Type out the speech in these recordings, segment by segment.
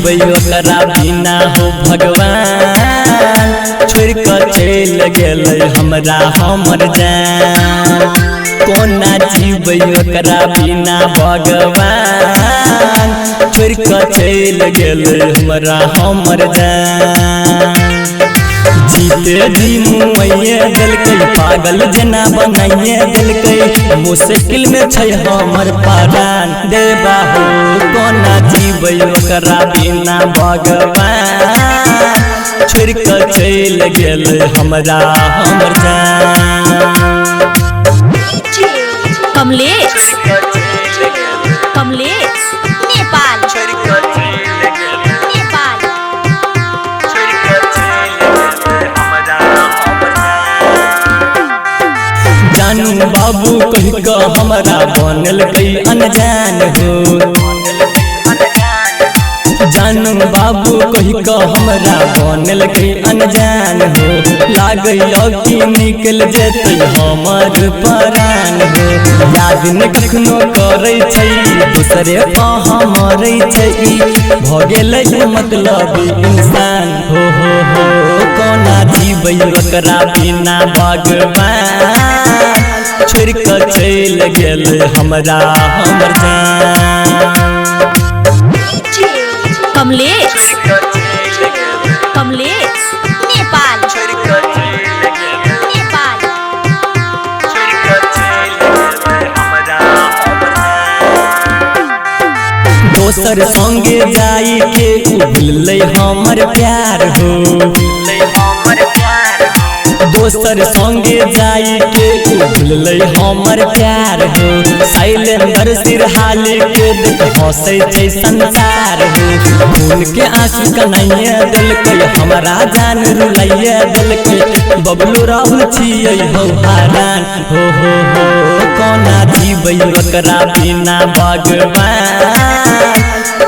जीबै ओकरा बिना हो भगवान छोड़ कर चल गेलै हमरा हमर जान कोना जीबै ओकरा बिना भगवान छोड़ कर चल गेलै हमरा हमर जान जीते जी मुँहे दिलकै पागल जना बनाइए दिलकै मुश्किल में छै हमर प्राण देवा हो कोना जीबै ओकरा बिना भगवान छोड़ कर चल गेलै हमरा हमर जान कमलेश कमलेश नेपाल जानू बाबू कह के हमरा बनल गई अनजान हो जानू बाबू कह के हमरा बनल गई अनजान हो लागै कि निकल जेतै हमर प्राण हो याद न कखनो करै छै दूसरे कहाँ मरै छै भ गेलै मतलब इंसान हो कोना जीबै ओकरा बिना भगवान छोड़ कर चल गेलै हमरा हमर जान कमलेश कमलेश नेपाल दोसर संगे जाई के भूलै हमर प्यार हो दोसर संगे जाई के भूलै हमर प्यार हो शैलेंद्र सिरहाली के देख हंसै छै संसार हो खून के आंसू कन्हैया दिलकै हमरा जान रुलैया दिलकै बबलू राहुल छियै हो हरान हो कोना जीबै ओकरा बिना भगवान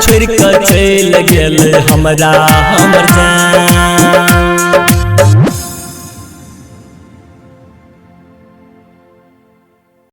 छोड़ कर चल गेलै हमरा हमर जान।